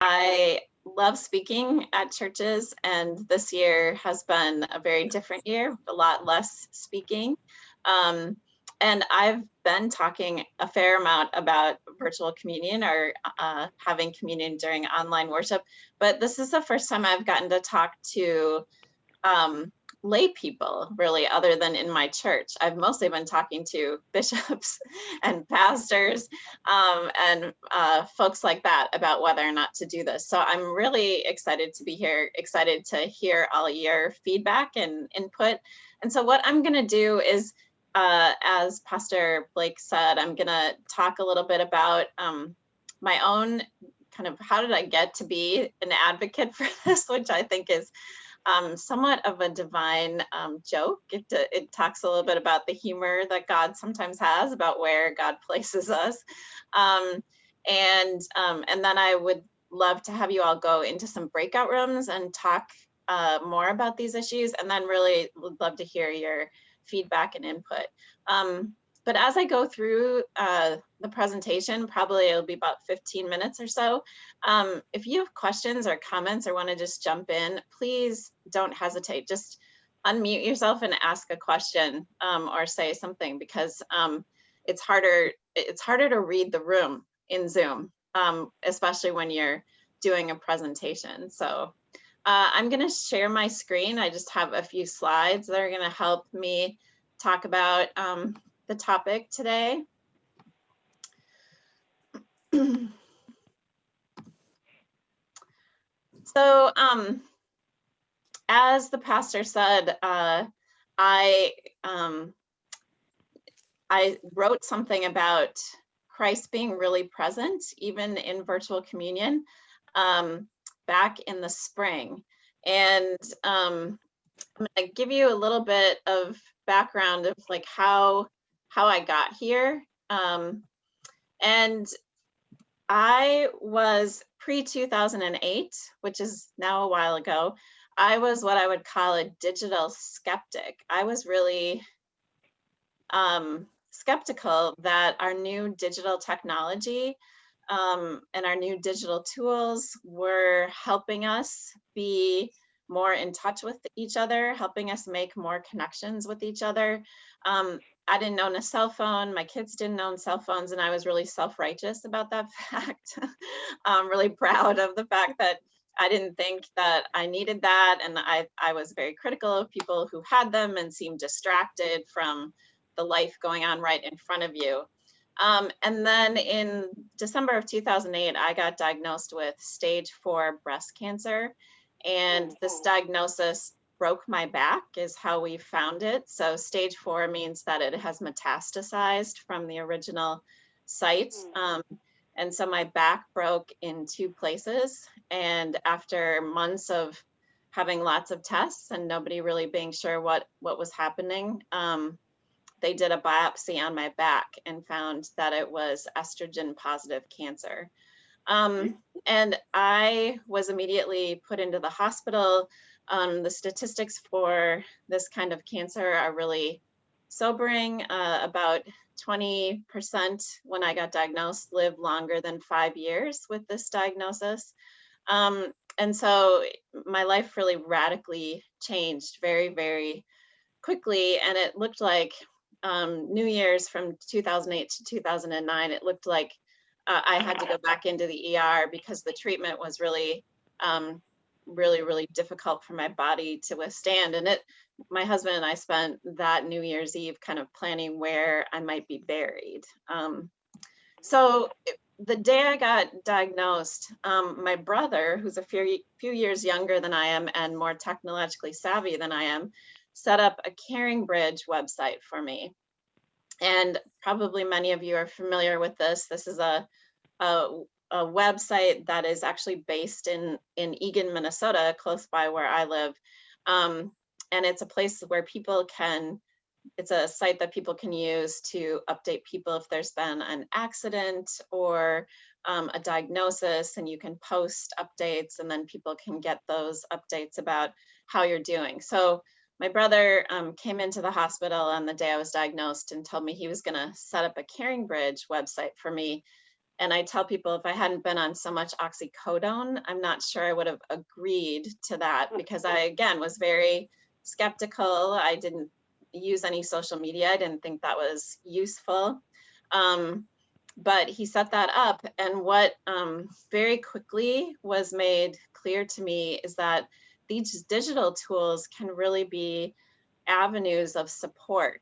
I love speaking at churches, and this year has been a very different year, a lot less speaking. Um, and I've been talking a fair amount about virtual communion or having communion during online worship, but this is the first time I've gotten to talk to um, lay people, really, other than in my church. I've mostly been talking to bishops and pastors and folks like that about whether or not to do this. So I'm really excited to be here, excited to hear all your feedback and input. And so what I'm going to do is, as Pastor Blake said, I'm going to talk a little bit about my own kind of how did I get to be an advocate for this, which I think is somewhat of a divine joke. It talks a little bit about the humor that God sometimes has about where God places us. And then I would love to have you all go into some breakout rooms and talk more about these issues, and then really would love to hear your feedback and input. But as I go through the presentation, probably it'll be about 15 minutes or so. If you have questions or comments or want to just jump in, please don't hesitate. Just unmute yourself and ask a question or say something, because it's harder to read the room in Zoom, especially when you're doing a presentation. So I'm going to share my screen. I just have a few slides that are going to help me talk about the topic today. So as the pastor said, I wrote something about Christ being really present, even in virtual communion, back in the spring. And I'm going to give you a little bit of background of like how I got here. And I was pre-2008, which is now a while ago. I was what I would call a digital skeptic. I was really skeptical that our new digital technology and our new digital tools were helping us be more in touch with each other, helping us make more connections with each other. I didn't own a cell phone. My kids didn't own cell phones, and I was really self-righteous about that fact. I'm really proud of the fact that I didn't think that I needed that, and I was very critical of people who had them and seemed distracted from the life going on right in front of you. And then in December of 2008, I got diagnosed with stage 4 breast cancer. And this diagnosis broke my back, is how we found it. So stage 4 means that it has metastasized from the original site. And so my back broke in 2 places. And after months of having lots of tests and nobody really being sure what was happening, they did a biopsy on my back and found that it was estrogen positive cancer. And I was immediately put into the hospital. The statistics for this kind of cancer are really sobering. About 20% when I got diagnosed lived longer than 5 years with this diagnosis. And so my life really radically changed very, very quickly. And it looked like New Year's from 2008 to 2009, it looked like I had to go back into the ER because the treatment was really, really difficult for my body to withstand. And my husband and I spent that New Year's Eve kind of planning where I might be buried. So the day I got diagnosed, my brother, who's a few years younger than I am and more technologically savvy than I am, set up a Caring Bridge website for me. And probably many of you are familiar with this. This is a website that is actually based in Eagan, Minnesota, close by where I live. And it's a place where it's a site that people can use to update people if there's been an accident or a diagnosis, and you can post updates and then people can get those updates about how you're doing. So my brother came into the hospital on the day I was diagnosed and told me he was going to set up a Caring Bridge website for me And I tell people if I hadn't been on so much oxycodone, I'm not sure I would have agreed to that, because I, again, was very skeptical. I didn't use any social media. I didn't think that was useful. But he set that up. And what very quickly was made clear to me is that these digital tools can really be avenues of support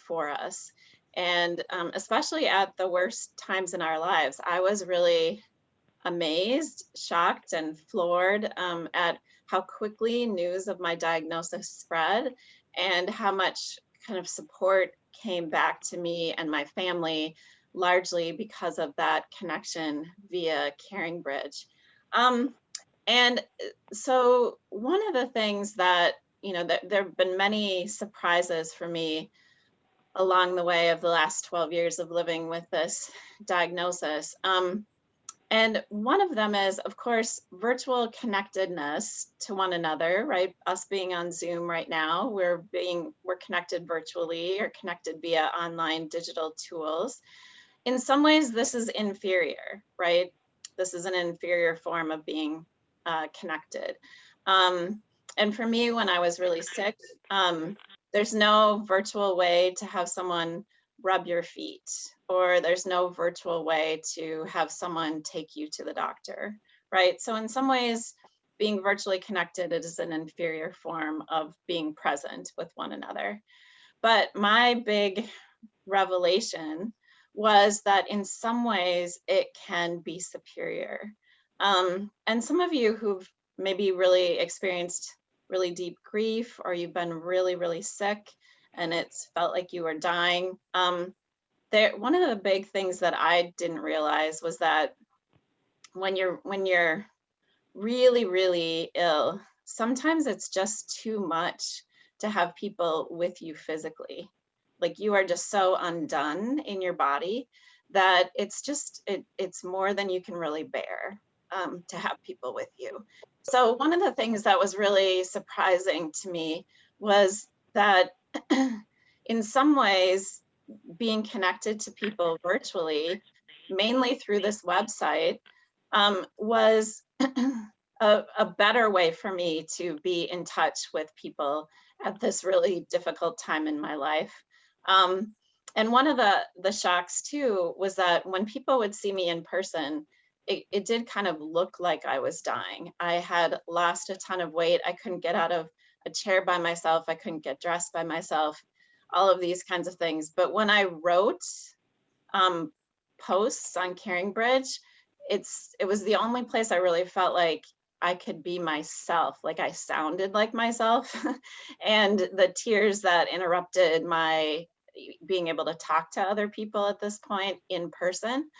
for us. And especially at the worst times in our lives, I was really amazed, shocked, and floored at how quickly news of my diagnosis spread and how much kind of support came back to me and my family, largely because of that connection via CaringBridge. And so one of the things that, there have been many surprises for me along the way of the last 12 years of living with this diagnosis. And one of them is, of course, virtual connectedness to one another, right? Us being on Zoom right now, we're connected virtually or connected via online digital tools. In some ways, this is inferior, right? This is an inferior form of being connected. And for me, when I was really sick, there's no virtual way to have someone rub your feet, or there's no virtual way to have someone take you to the doctor, right? So in some ways, being virtually connected is an inferior form of being present with one another. But my big revelation was that in some ways it can be superior. And some of you who've maybe really experienced really deep grief, or you've been really, really sick and it's felt like you were dying. One of the big things that I didn't realize was that when you're really, really ill, sometimes it's just too much to have people with you physically. Like you are just so undone in your body that it's more than you can really bear to have people with you. So one of the things that was really surprising to me was that in some ways, being connected to people virtually, mainly through this website, was a better way for me to be in touch with people at this really difficult time in my life. And one of the shocks too was that when people would see me in person, it did kind of look like I was dying. I had lost a ton of weight. I couldn't get out of a chair by myself. I couldn't get dressed by myself, all of these kinds of things. But when I wrote posts on CaringBridge, it was the only place I really felt like I could be myself, like I sounded like myself. And the tears that interrupted my being able to talk to other people at this point in person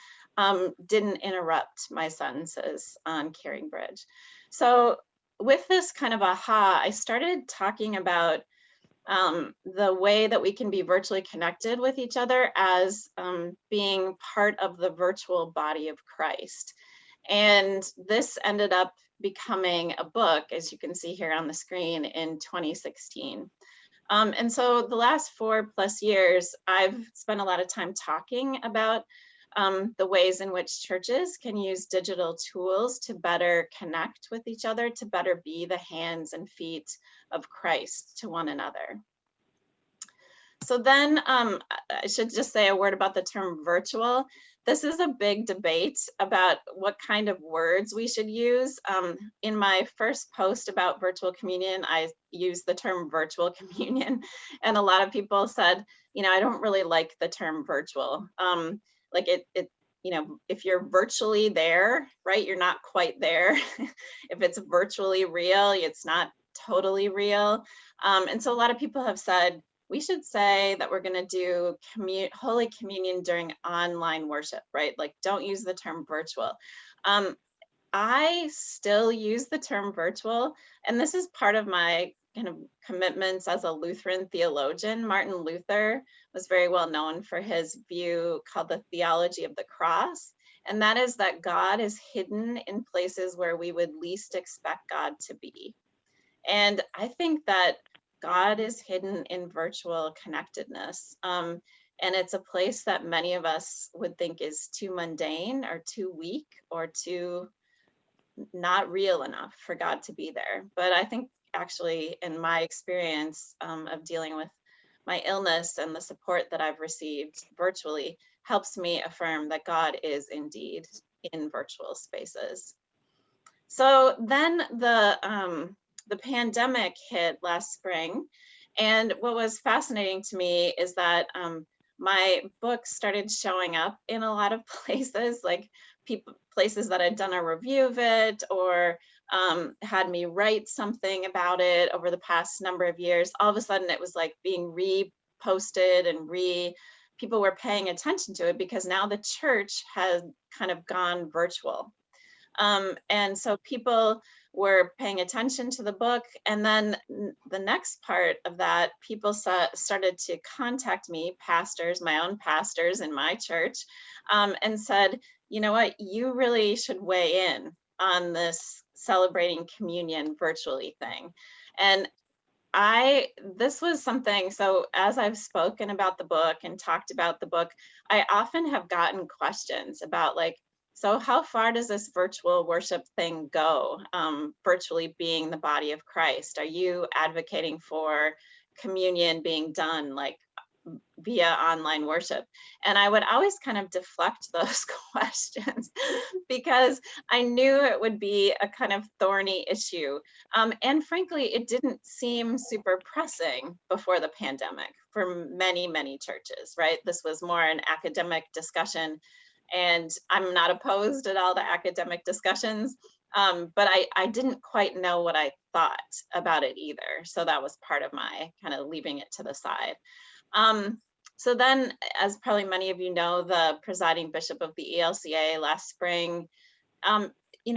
didn't interrupt my sentences on CaringBridge. So with this kind of aha, I started talking about the way that we can be virtually connected with each other as being part of the virtual body of Christ. And this ended up becoming a book, as you can see here on the screen, in 2016. And so the last 4+ years, I've spent a lot of time talking about the ways in which churches can use digital tools to better connect with each other, to better be the hands and feet of Christ to one another. So then I should just say a word about the term virtual. This is a big debate about what kind of words we should use. In my first post about virtual communion, I used the term virtual communion, and a lot of people said, I don't really like the term virtual. Like if you're virtually there, right, you're not quite there. If it's virtually real, it's not totally real. And so a lot of people have said, we should say that we're going to do Holy Communion during online worship, right? Like, don't use the term virtual. I still use the term virtual, and this is part of my kind of commitments as a Lutheran theologian. Martin Luther was very well known for his view called the theology of the cross, and that is that God is hidden in places where we would least expect God to be. And I think that God is hidden in virtual connectedness. And it's a place that many of us would think is too mundane or too weak or too not real enough for God to be there. But I think actually, in my experience of dealing with my illness and the support that I've received virtually helps me affirm that God is indeed in virtual spaces. So then the pandemic hit last spring, and what was fascinating to me is that my book started showing up in a lot of places, like places that had done a review of it or had me write something about it over the past number of years. All of a sudden, it was like being reposted and people were paying attention to it because now the church had kind of gone virtual. And so people were paying attention to the book. And then the next part of that, people started to contact me, pastors, my own pastors in my church, and said, you know what, you really should weigh in on this celebrating communion virtually thing. And this was something, so as I've spoken about the book and talked about the book, I often have gotten questions about like, so how far does this virtual worship thing go? Virtually being the body of Christ. Are you advocating for communion being done like via online worship? And I would always kind of deflect those questions because I knew it would be a kind of thorny issue. And frankly, it didn't seem super pressing before the pandemic for many, many churches, right? This was more an academic discussion, and I'm not opposed at all to academic discussions. But I didn't quite know what I thought about it either. So that was part of my kind of leaving it to the side. So then, as probably many of you know, the presiding bishop of the ELCA last spring,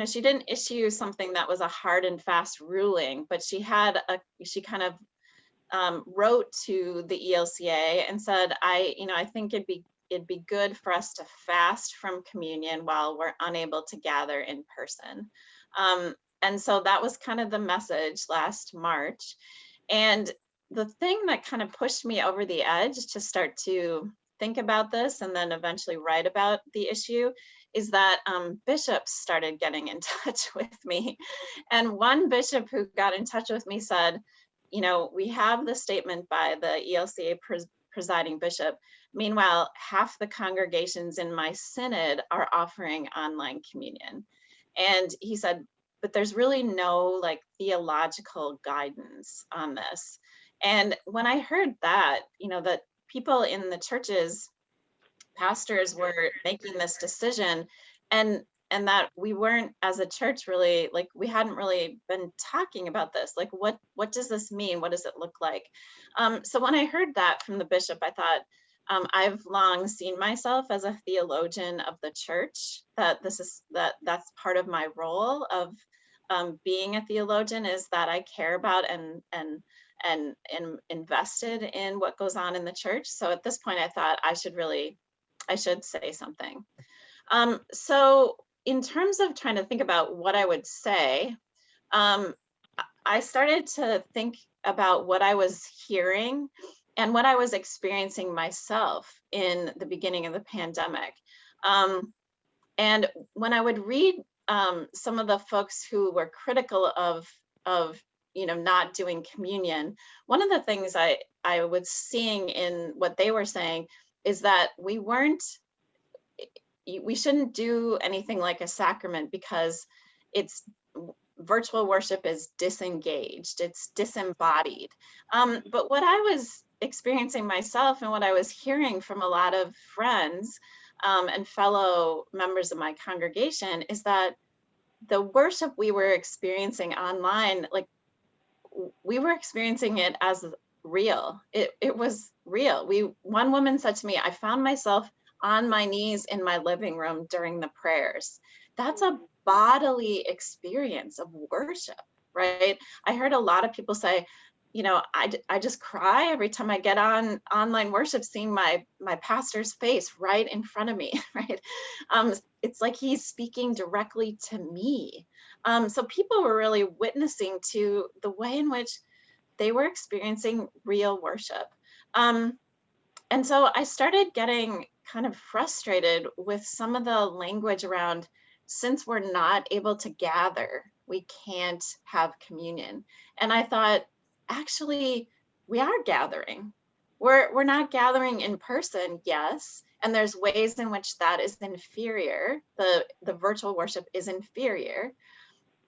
she didn't issue something that was a hard and fast ruling, but she kind of wrote to the ELCA and said, I think it'd be good for us to fast from communion while we're unable to gather in person. And so that was kind of the message last March. And the thing that kind of pushed me over the edge to start to think about this and then eventually write about the issue is that bishops started getting in touch with me. And one bishop who got in touch with me said, we have the statement by the ELCA presiding bishop. Meanwhile, half the congregations in my synod are offering online communion. And he said, but there's really no like theological guidance on this. And when I heard that, that people in the churches, pastors were making this decision, and that we weren't as a church really, like we hadn't really been talking about this, like what does this mean? What does it look like? So when I heard that from the bishop, I thought, I've long seen myself as a theologian of the church, that's part of my role of being a theologian, is that I care about and invested in what goes on in the church. So at this point, I thought I should say something. So in terms of trying to think about what I would say, I started to think about what I was hearing and what I was experiencing myself in the beginning of the pandemic. And when I would read some of the folks who were critical of not doing communion, one of the things I was seeing in what they were saying is that we shouldn't do anything like a sacrament because virtual worship is disengaged, it's disembodied. But what I was experiencing myself and what I was hearing from a lot of friends and fellow members of my congregation is that the worship we were experiencing online, like we were experiencing it as real. It was real. One woman said to me, I found myself on my knees in my living room during the prayers. That's a bodily experience of worship, right? I heard a lot of people say, I just cry every time I get on online worship, seeing my pastor's face right in front of me, right? It's like he's speaking directly to me. So people were really witnessing to the way in which they were experiencing real worship. And so I started getting kind of frustrated with some of the language around, since we're not able to gather, we can't have communion. And I thought, actually, we are gathering. We're not gathering in person, yes. And there's ways in which that is inferior. The virtual worship is inferior.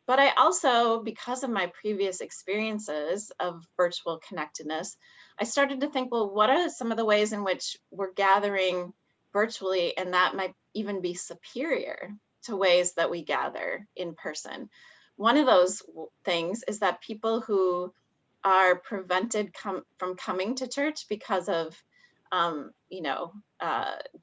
But I also, because of my previous experiences of virtual connectedness, I started to think, well, what are some of the ways in which we're gathering virtually, and that might even be superior to ways that we gather in person? One of those things is that people who are prevented from coming to church because of, you know,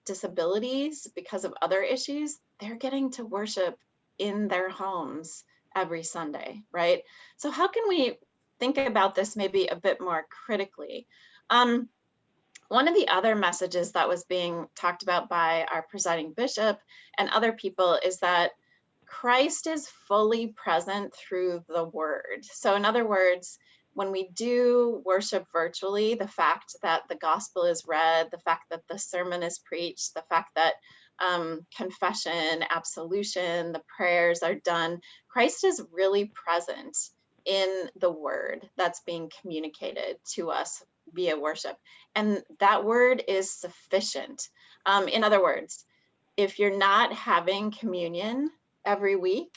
disabilities, because of other issues, they're getting to worship in their homes every Sunday, right? So how can we think about this maybe a bit more critically? One of the other messages that was being talked about by our presiding bishop and other people is that Christ is fully present through the word. So in other words, when we do worship virtually, the fact that the gospel is read, the fact that the sermon is preached, the fact that confession, absolution, the prayers are done, Christ is really present in the word that's being communicated to us via worship. And that word is sufficient. In other words, if you're not having communion every week,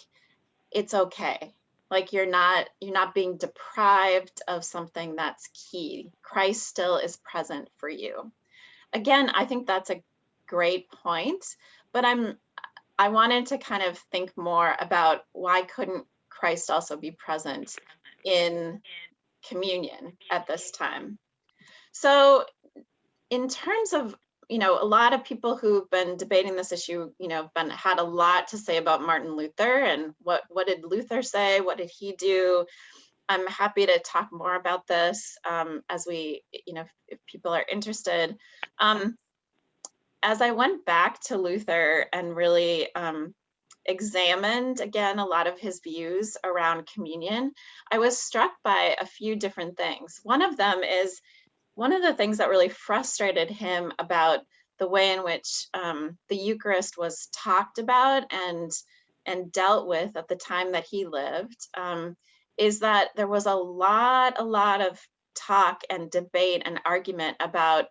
it's okay. Like you're not being deprived of something that's key. Christ still is present for you. Again, I think that's a great point, but I wanted to kind of think more about, why couldn't Christ also be present in communion at this time? So in terms of, a lot of people who've been debating this issue, had a lot to say about Martin Luther and what did Luther say? What did he do? I'm happy to talk more about this as we, if people are interested. As I went back to Luther and really examined again a lot of his views around communion, I was struck by a few different things. One of them is, one of the things that really frustrated him about the way in which the Eucharist was talked about and dealt with at the time that he lived, is that there was a lot of talk and debate and argument about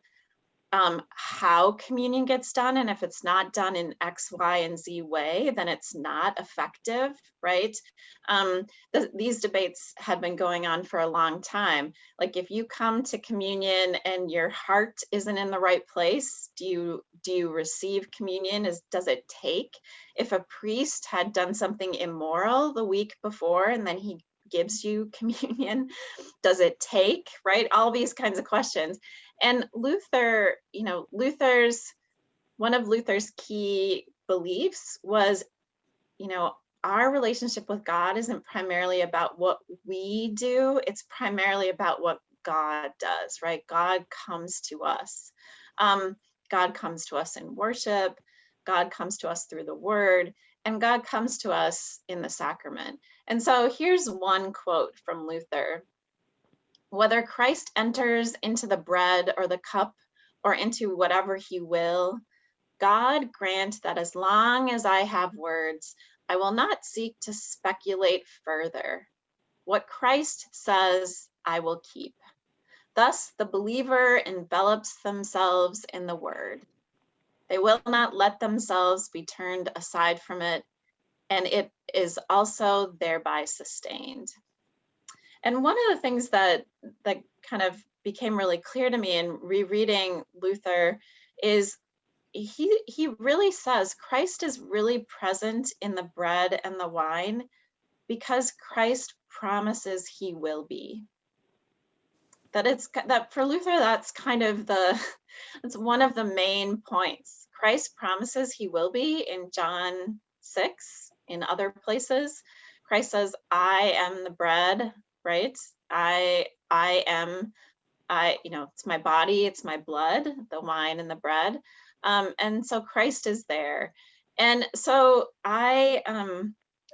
how communion gets done, and if it's not done in X, Y, and Z way, then it's not effective, right? These debates had been going on for a long time. Like, if you come to communion and your heart isn't in the right place, do you receive communion? Does it take? If a priest had done something immoral the week before and then he gives you communion, does it take, right? All these kinds of questions. And Luther, one of Luther's key beliefs was, our relationship with God isn't primarily about what we do, it's primarily about what God does, right? God comes to us. God comes to us in worship, God comes to us through the word, and God comes to us in the sacrament. And so here's one quote from Luther: "Whether Christ enters into the bread or the cup or into whatever he will, God grant that as long as I have words, I will not seek to speculate further. What Christ says, I will keep." Thus, the believer envelops themselves in the word. They will not let themselves be turned aside from it, and it is also thereby sustained. And one of the things that kind of became really clear to me in rereading Luther is he really says Christ is really present in the bread and the wine because Christ promises he will be. That for Luther, that's kind of it's one of the main points. Christ promises he will be in John 6, in other places. Christ says, I am the bread, right? I am, it's my body, it's my blood, the wine and the bread. And so Christ is there. And so I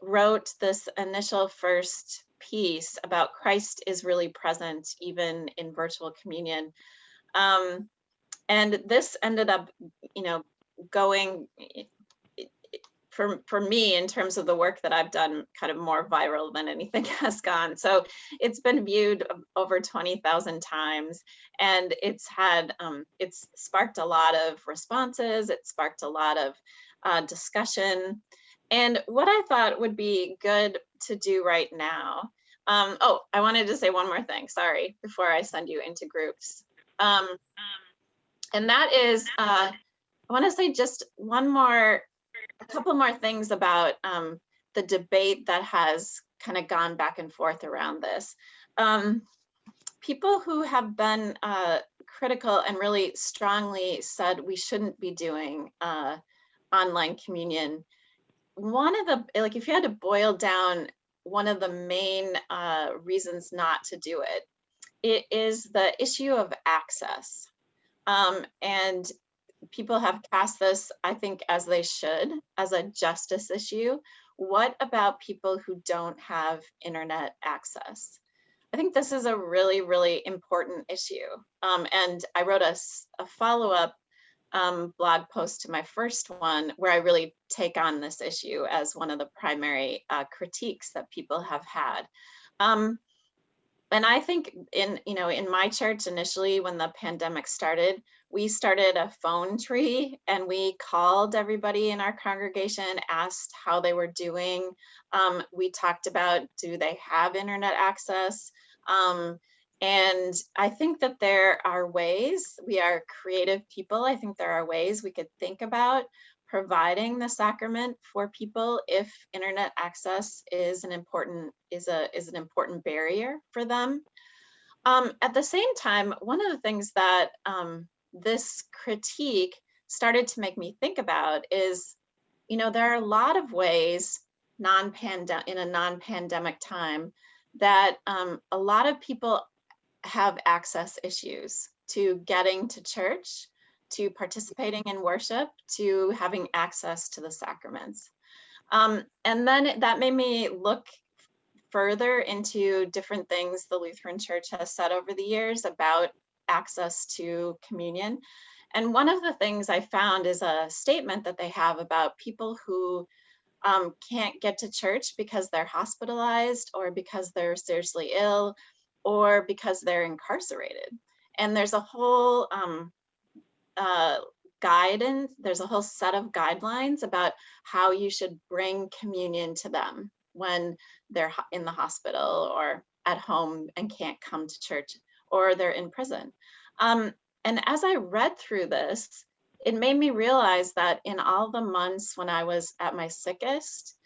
wrote this initial first piece about Christ is really present even in virtual communion. And And this ended up, going for me in terms of the work that I've done, kind of more viral than anything has gone. So it's been viewed over 20,000 times, and it's sparked a lot of responses. It sparked a lot of discussion. And what I thought would be good to do right now, oh, I wanted to say one more thing, sorry, before I send you into groups. And that is, I want to say just a couple more things about the debate that has kind of gone back and forth around this. People who have been critical and really strongly said we shouldn't be doing online communion. One of the, like, if you had to boil down one of the main reasons not to do it, it is the issue of access. And people have cast this, I think, as they should, as a justice issue. What about people who don't have internet access? I think this is a really, really important issue. And I wrote a follow-up blog post to my first one where I really take on this issue as one of the primary critiques that people have had. And I think in my church initially, when the pandemic started, we started a phone tree and we called everybody in our congregation, asked how they were doing. We talked about, do they have internet access? And I think that there are ways, we are creative people. I think there are ways we could think about providing the sacrament for people if internet access is an important barrier for them. At the same time, one of the things that this critique started to make me think about is, there are a lot of ways in a non-pandemic time that a lot of people have access issues to getting to church, to participating in worship, to having access to the sacraments. And then that made me look further into different things the Lutheran Church has said over the years about access to communion. And one of the things I found is a statement that they have about people who can't get to church because they're hospitalized or because they're seriously ill or because they're incarcerated. And there's a whole guidance, there's a whole set of guidelines about how you should bring communion to them when they're in the hospital or at home and can't come to church, or they're in prison. And as I read through this, it made me realize that in all the months when I was at my sickest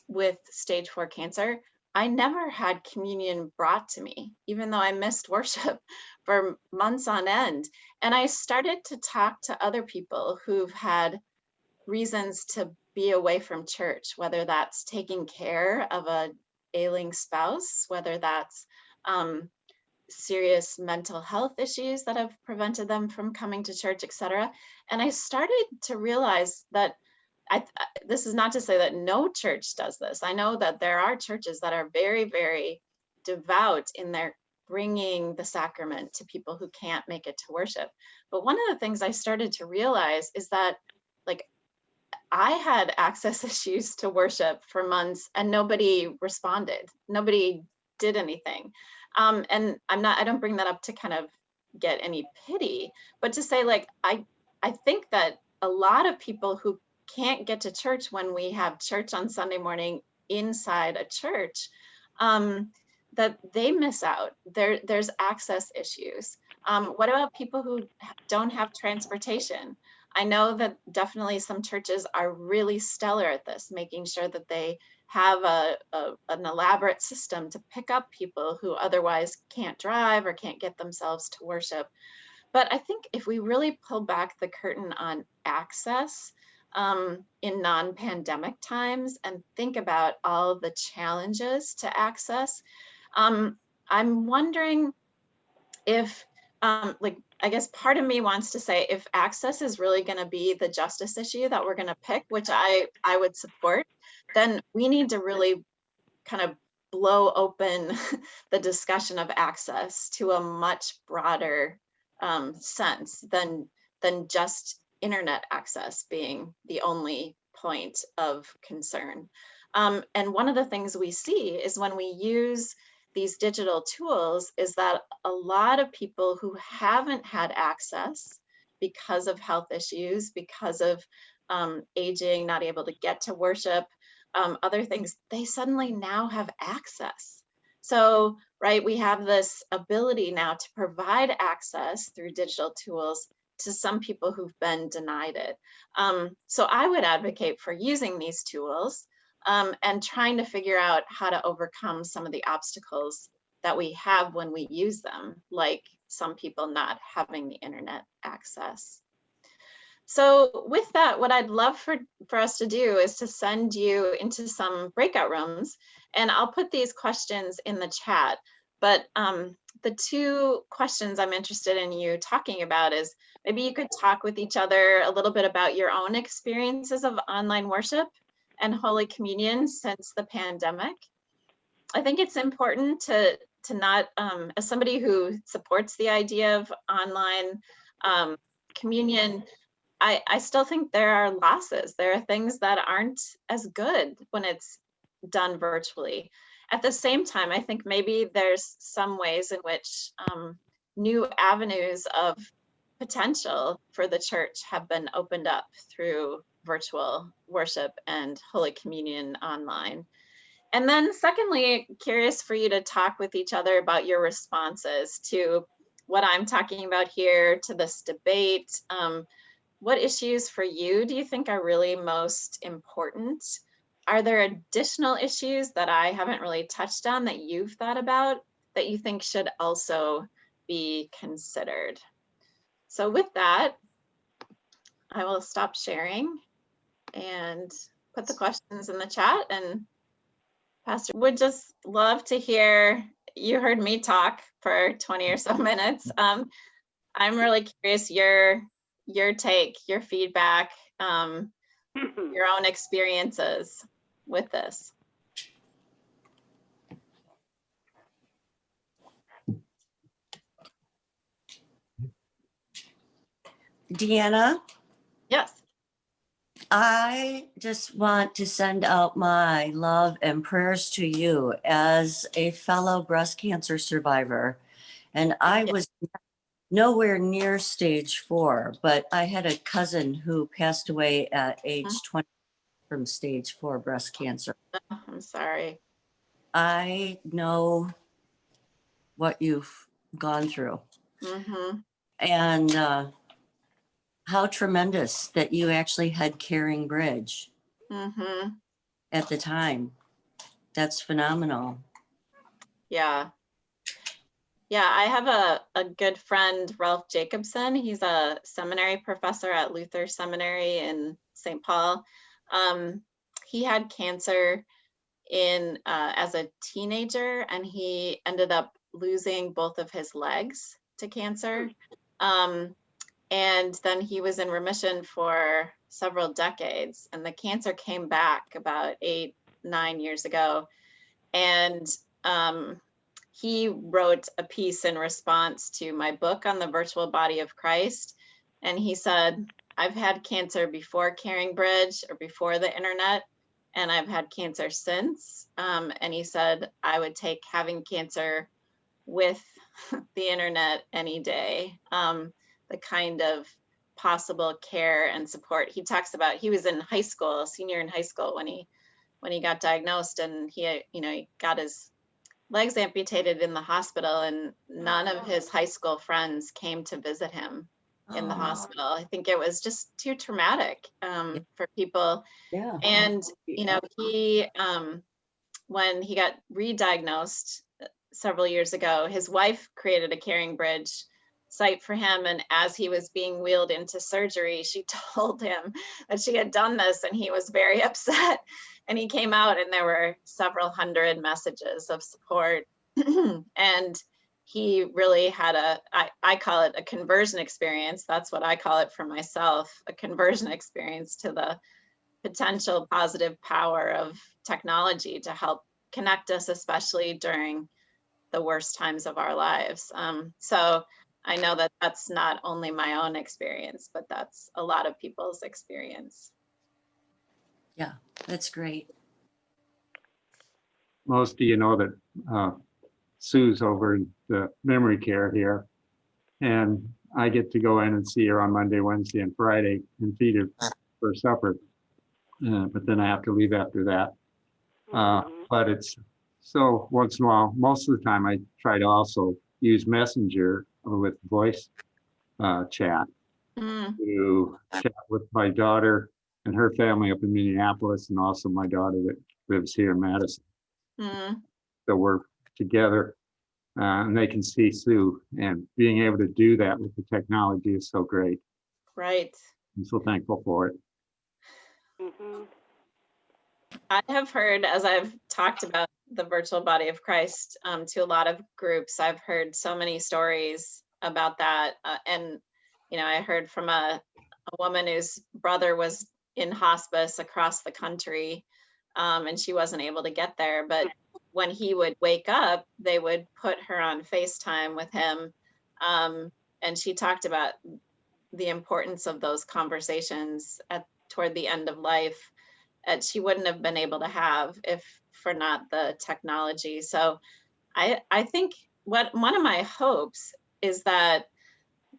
with stage 4 cancer, I never had communion brought to me, even though I missed worship for months on end. And I started to talk to other people who've had reasons to be away from church, whether that's taking care of a ailing spouse, whether that's serious mental health issues that have prevented them from coming to church, etc. And I started to realize that this is not to say that no church does this. I know that there are churches that are very, very devout in their bringing the sacrament to people who can't make it to worship. But one of the things I started to realize is that, like, I had access issues to worship for months and nobody responded. Nobody did anything. And I don't bring that up to kind of get any pity, but to say, like, I think that a lot of people who can't get to church when we have church on Sunday morning inside a church, that they miss out. There's access issues. What about people who don't have transportation? I know that definitely some churches are really stellar at this, making sure that they have an elaborate system to pick up people who otherwise can't drive or can't get themselves to worship. But I think if we really pull back the curtain on access in non-pandemic times and think about all of the challenges to access, I'm wondering if, I guess part of me wants to say, if access is really going to be the justice issue that we're going to pick, which I would support, then we need to really kind of blow open the discussion of access to a much broader sense than just internet access being the only point of concern. And one of the things we see is when we use these digital tools is that a lot of people who haven't had access because of health issues, because of aging, not able to get to worship, other things, they suddenly now have access. So, right, we have this ability now to provide access through digital tools to some people who've been denied it. So I would advocate for using these tools and trying to figure out how to overcome some of the obstacles that we have when we use them, like some people not having the internet access. So with that, what I'd love for us to do is to send you into some breakout rooms, and I'll put these questions in the chat. But the two questions I'm interested in you talking about is maybe you could talk with each other a little bit about your own experiences of online worship and Holy Communion since the pandemic. I think it's important to not, as somebody who supports the idea of online communion, I still think there are losses. There are things that aren't as good when it's done virtually. At the same time, I think maybe there's some ways in which new avenues of potential for the church have been opened up through virtual worship and Holy Communion online. And then secondly, curious for you to talk with each other about your responses to what I'm talking about here, to this debate. What issues for you do you think are really most important? Are there additional issues that I haven't really touched on that you've thought about that you think should also be considered? So with that, I will stop sharing and put the questions in the chat. And Pastor, would just love to hear, you heard me talk for 20 or so minutes. I'm really curious your take, your feedback, your own experiences with this. Deanna? Yes. I just want to send out my love and prayers to you as a fellow breast cancer survivor. And I was nowhere near stage 4, but I had a cousin who passed away at age 20 from stage 4 breast cancer. Oh, I'm sorry. I know what you've gone through. Mm-hmm. And how tremendous that you actually had Caring Bridge at the time. That's phenomenal. Yeah. Yeah, I have a good friend, Ralph Jacobson. He's a seminary professor at Luther Seminary in St. Paul. He had cancer as a teenager, and he ended up losing both of his legs to cancer. And then he was in remission for several decades, and the cancer came back about 8-9 years ago. And he wrote a piece in response to my book on the virtual body of Christ. And he said, I've had cancer before Caring Bridge or before the internet, and I've had cancer since. And he said, I would take having cancer with the internet any day. The kind of possible care and support he talks about. He was in high school, senior in high school when he got diagnosed, and he got his legs amputated in the hospital, and none of his high school friends came to visit him in the hospital. I think it was just too traumatic for people. Yeah. And he when he got re-diagnosed several years ago, his wife created a Caring Bridge site for him, and as he was being wheeled into surgery, she told him that she had done this, and he was very upset. And he came out, and there were several hundred messages of support. And he really had I call it a conversion experience. That's what I call it for myself, a conversion experience to the potential positive power of technology to help connect us, especially during the worst times of our lives. So I know that that's not only my own experience, but that's a lot of people's experience. Yeah, that's great. Most of you know that Sue's over in the memory care here, and I get to go in and see her on Monday, Wednesday, and Friday and feed her for supper. But then I have to leave after that. But it's so once in a while, most of the time I try to also use Messenger with voice chat to chat with my daughter and her family up in Minneapolis, and also my daughter that lives here in Madison. So we're together, and they can see Sue, and being able to do that with the technology is so great. Right. I'm so thankful for it. I have heard, as I've talked about the virtual body of Christ to a lot of groups, I've heard so many stories about that. And, you know, I heard from a woman whose brother was in hospice across the country, and she wasn't able to get there. But when he would wake up, they would put her on FaceTime with him. And she talked about the importance of those conversations toward the end of life that she wouldn't have been able to have if for not the technology. So I think one of my hopes is that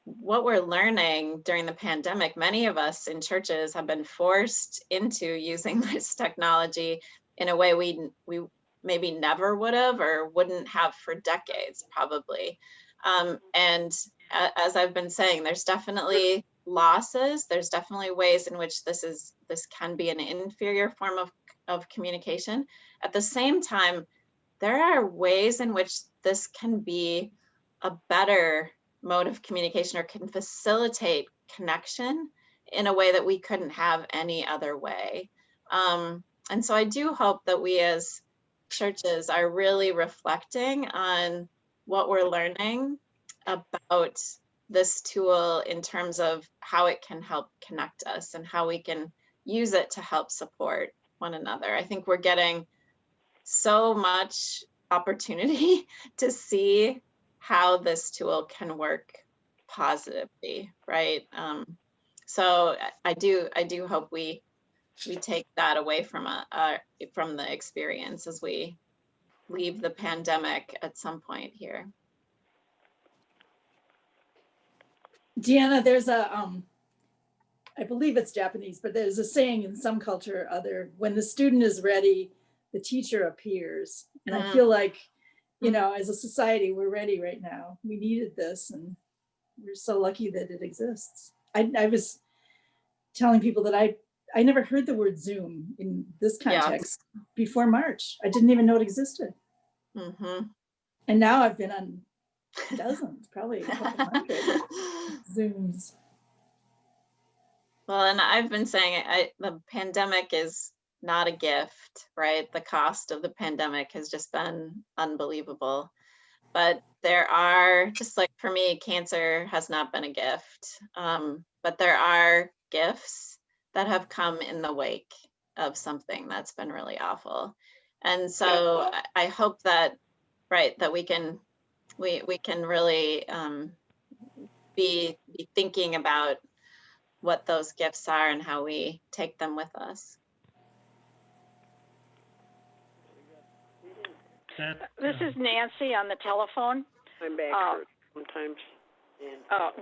what we're learning during the pandemic, many of us in churches have been forced into using this technology in a way we maybe never would have or wouldn't have for decades, probably. And as I've been saying, there's definitely losses. There's definitely ways in which this can be an inferior form of communication. At the same time, there are ways in which this can be a better mode of communication or can facilitate connection in a way that we couldn't have any other way. And so I do hope that we as churches are really reflecting on what we're learning about this tool in terms of how it can help connect us and how we can use it to help support one another. I think we're getting so much opportunity to see how this tool can work positively, right? So I do hope we take that away from the experience as we leave the pandemic at some point here. Deanna, there's I believe it's Japanese, but there's a saying in some culture or other, when the student is ready, the teacher appears. And I feel like, you know, as a society, we're ready right now. We needed this, and we're so lucky that it exists. I was telling people that I never heard the word Zoom in this context before March. I didn't even know it existed. And now I've been on dozens, probably a couple hundred Zooms. Well, and I've been saying the pandemic is not a gift, right? The cost of the pandemic has just been unbelievable. But there are, just like for me, cancer has not been a gift. But there are gifts that have come in the wake of something that's been really awful. And so I hope that, right, that we can really be thinking about what those gifts are and how we take them with us. This is Nancy on the telephone. I'm back sometimes.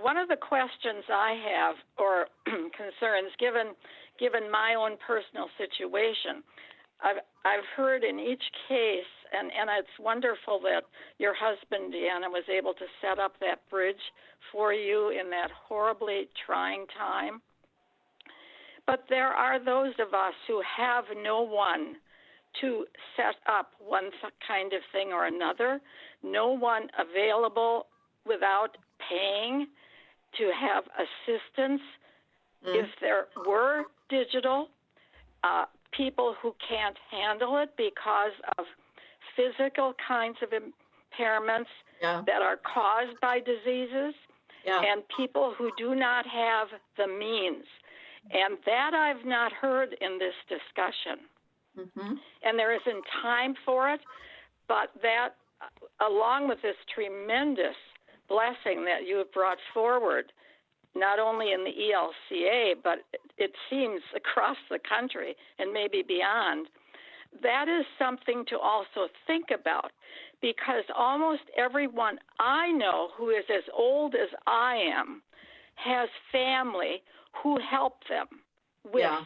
One of the questions I have, or concerns, given my own personal situation, I've heard in each case, and it's wonderful that your husband, Deanna, was able to set up that bridge for you in that horribly trying time. But there are those of us who have no one to set up one kind of thing or another, no one available without paying to have assistance. If there were digital, people who can't handle it because of physical kinds of impairments that are caused by diseases, and people who do not have the means. And that I've not heard in this discussion. And there isn't time for it, but that, along with this tremendous blessing that you have brought forward, not only in the ELCA, but it seems across the country and maybe beyond. That is something to also think about, because almost everyone I know who is as old as I am has family who help them with. Yeah.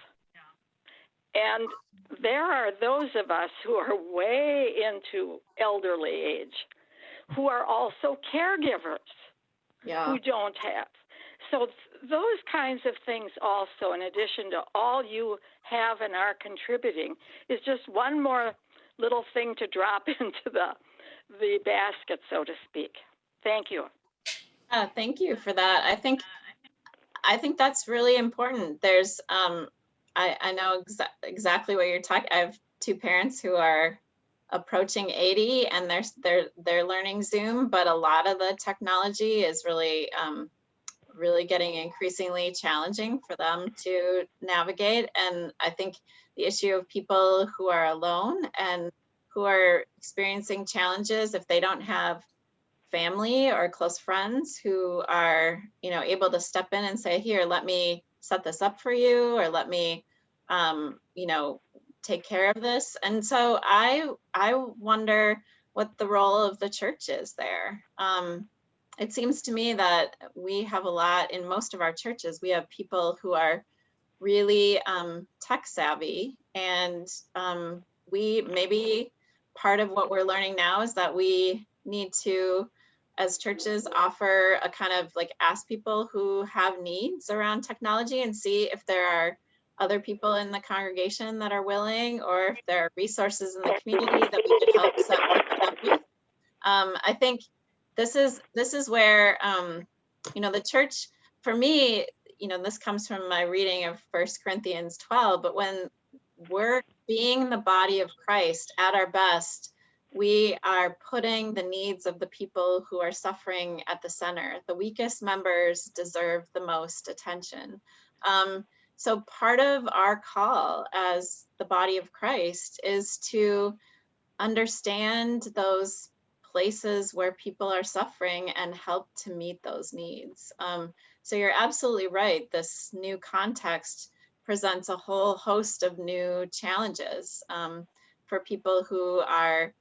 And there are those of us who are way into elderly age who are also caregivers who don't have. So those kinds of things also, in addition to all you have and are contributing, is just one more little thing to drop into the basket, so to speak. Thank you. Thank you for that. I think that's really important. There's I know exactly what you're talking. I have two parents who are approaching 80 and they're learning Zoom, but a lot of the technology is really really getting increasingly challenging for them to navigate. And I think the issue of people who are alone and who are experiencing challenges, if they don't have family or close friends who are, you know, able to step in and say, here, let me set this up for you, or let me, you know, take care of this. And so I wonder what the role of the church is there. It seems to me that we have a lot in most of our churches. We have people who are really tech savvy, and we maybe part of what we're learning now is that we need to, as churches, offer a kind of like ask people who have needs around technology and see if there are other people in the congregation that are willing, or if there are resources in the community that we could help set people up with. I think this is where, you know, the church, for me, you know, this comes from my reading of 1 Corinthians 12, but when we're being the body of Christ at our best, we are putting the needs of the people who are suffering at the center. The weakest members deserve the most attention. So part of our call as the body of Christ is to understand those places where people are suffering and help to meet those needs. So you're absolutely right. This new context presents a whole host of new challenges for people who are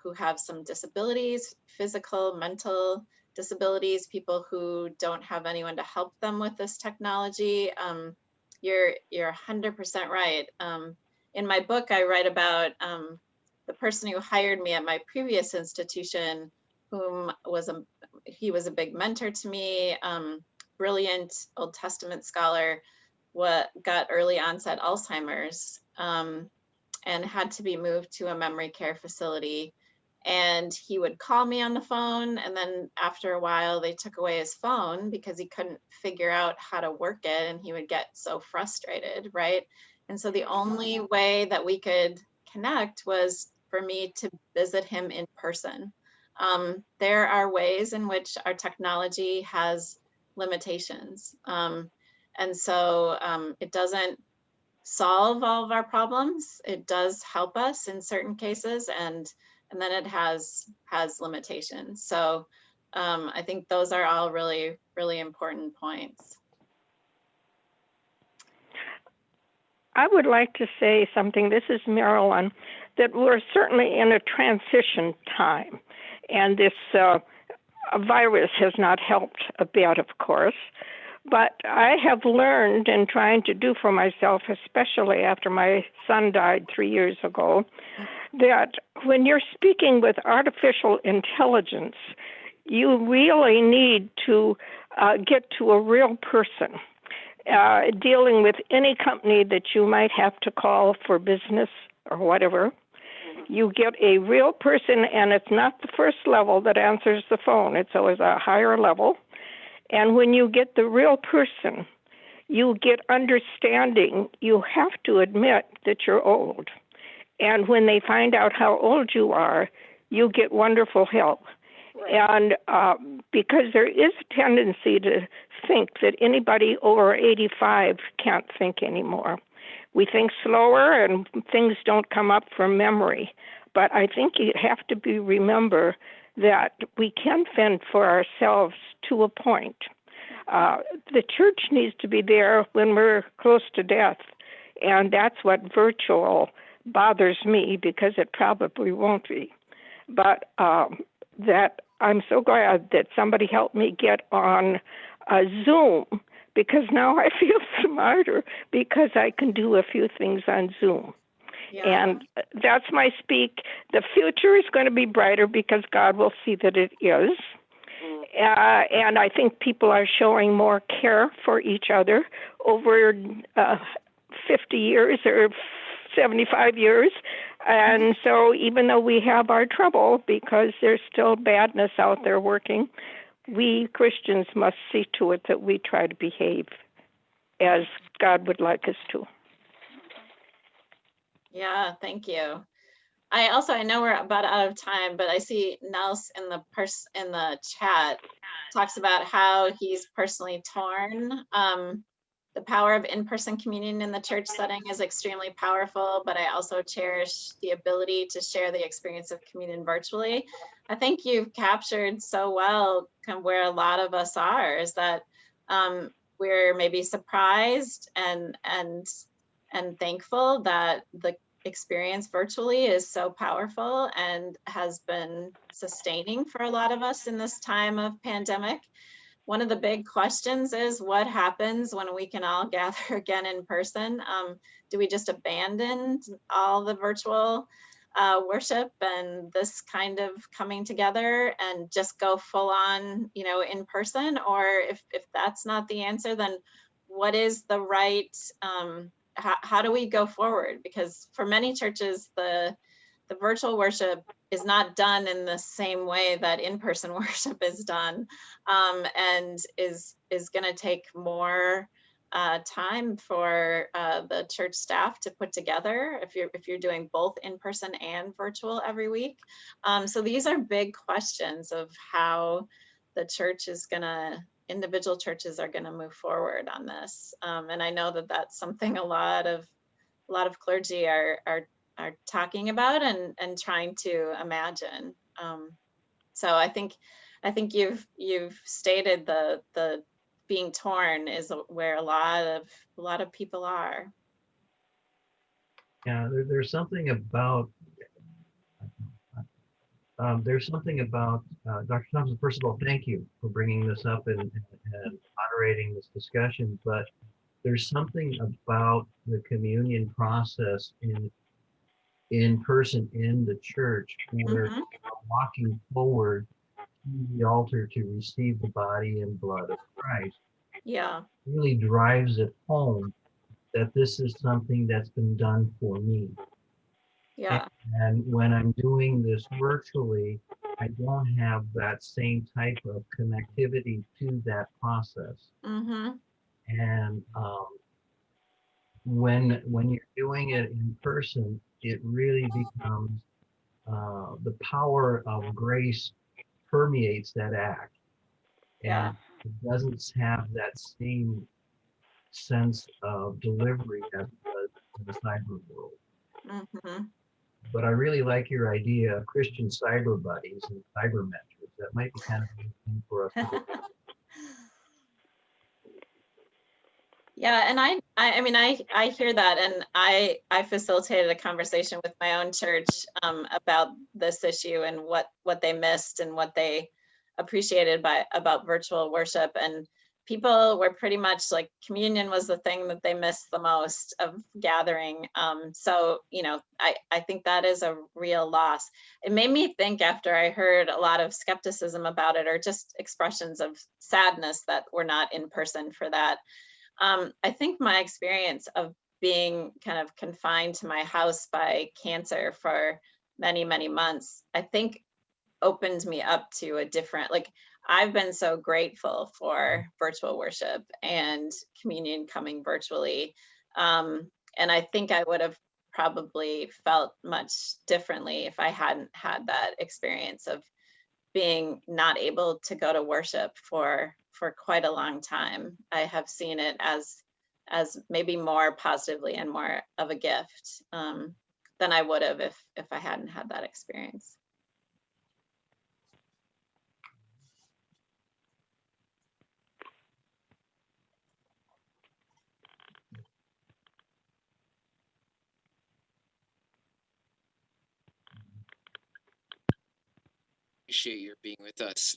who have some disabilities, physical, mental disabilities, people who don't have anyone to help them with this technology. You're 100% right. In my book, I write about the person who hired me at my previous institution, whom he was a big mentor to me, brilliant Old Testament scholar, got early onset Alzheimer's, and had to be moved to a memory care facility. And he would call me on the phone, and then after a while they took away his phone because he couldn't figure out how to work it, and he would get so frustrated, right? And so the only way that we could connect was for me to visit him in person. There are ways in which our technology has limitations. And so it doesn't solve all of our problems. It does help us in certain cases, and then it has limitations. So I think those are all really, really important points. I would like to say something. This is Marilyn, that we're certainly in a transition time, and this virus has not helped a bit, of course. But I have learned in trying to do for myself, especially after my son died 3 years ago, that when you're speaking with artificial intelligence, you really need to get to a real person. Dealing with any company that you might have to call for business or whatever, you get a real person, and it's not the first level that answers the phone. It's always a higher level. And when you get the real person, you get understanding. You have to admit that you're old. And when they find out how old you are, you get wonderful help. Right. And because there is a tendency to think that anybody over 85 can't think anymore. We think slower and things don't come up from memory. But I think you have to remember that we can fend for ourselves to a point. The church needs to be there when we're close to death, and that's what virtual bothers me, because it probably won't be. But that I'm so glad that somebody helped me get on Zoom, because now I feel smarter because I can do a few things on Zoom. Yeah. And that's my speak. The future is going to be brighter because God will see that it is. And I think people are showing more care for each other over 50 years or 75 years. And so even though we have our trouble because there's still badness out there working, we Christians must see to it that we try to behave as God would like us to. Yeah, thank you. I know we're about out of time, but I see Nels in the chat talks about how he's personally torn. The power of in-person communion in the church setting is extremely powerful, but I also cherish the ability to share the experience of communion virtually. I think you've captured so well kind of where a lot of us are, is that we're maybe surprised and thankful that the experience virtually is so powerful and has been sustaining for a lot of us in this time of pandemic. One of the big questions is what happens when we can all gather again in person? Do we just abandon all the virtual worship and this kind of coming together and just go full on, in person? Or if that's not the answer, then what is the right, how do we go forward? Because for many churches, the virtual worship is not done in the same way that in-person worship is done, and is going to take more time for the church staff to put together if you're doing both in-person and virtual every week. So these are big questions of how the church is going to, individual churches are going to move forward on this. And I know that that's something a lot of clergy are talking about and trying to imagine. So I think you've stated the being torn is where a lot of people are. Yeah, there's something about Dr. Thompson. First of all, thank you for bringing this up and moderating this discussion. But there's something about the communion process in person in the church where walking forward to the altar to receive the body and blood of Christ. Yeah. Really drives it home that this is something that's been done for me. Yeah. And when I'm doing this virtually, I don't have that same type of connectivity to that process. And when you're doing it in person, it really becomes the power of grace permeates that act. Yeah. And it doesn't have that same sense of delivery as it does in the cyber world. But I really like your idea of Christian cyber buddies and cyber mentors. That might be kind of a thing for us to do. Yeah, and I mean, I hear that, and I facilitated a conversation with my own church about this issue and what they missed and what they appreciated about virtual worship, and people were pretty much like communion was the thing that they missed the most of gathering. So I think that is a real loss. It made me think after I heard a lot of skepticism about it, or just expressions of sadness that we're not in person for that. I think my experience of being kind of confined to my house by cancer for many, many months, I think opened me up to a different, I've been so grateful for virtual worship and communion coming virtually. And I think I would have probably felt much differently if I hadn't had that experience of being not able to go to worship for quite a long time. I have seen it as maybe more positively and more of a gift than I would have if I hadn't had that experience. appreciate your being with us,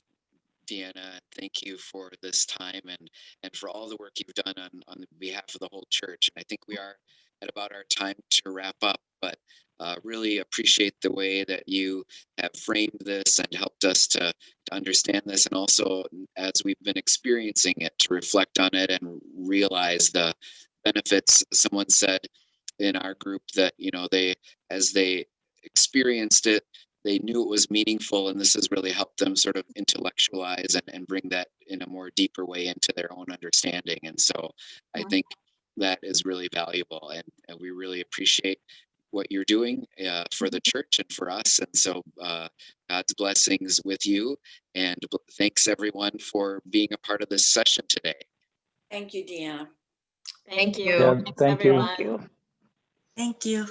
Deanna. Thank you for this time and for all the work you've done on behalf of the whole church. And I think we are at about our time to wrap up, but really appreciate the way that you have framed this and helped us to understand this, and also as we've been experiencing it, to reflect on it and realize the benefits. Someone said in our group that, as they experienced it, they knew it was meaningful, and this has really helped them sort of intellectualize and bring that in a more deeper way into their own understanding. And so I think that is really valuable, and we really appreciate what you're doing for the church and for us. And so God's blessings with you, and thanks everyone for being a part of this session today. Thank you, Deanna. Thank you. Yeah, Thanks, thank you. everyone. Thank you. Thank you.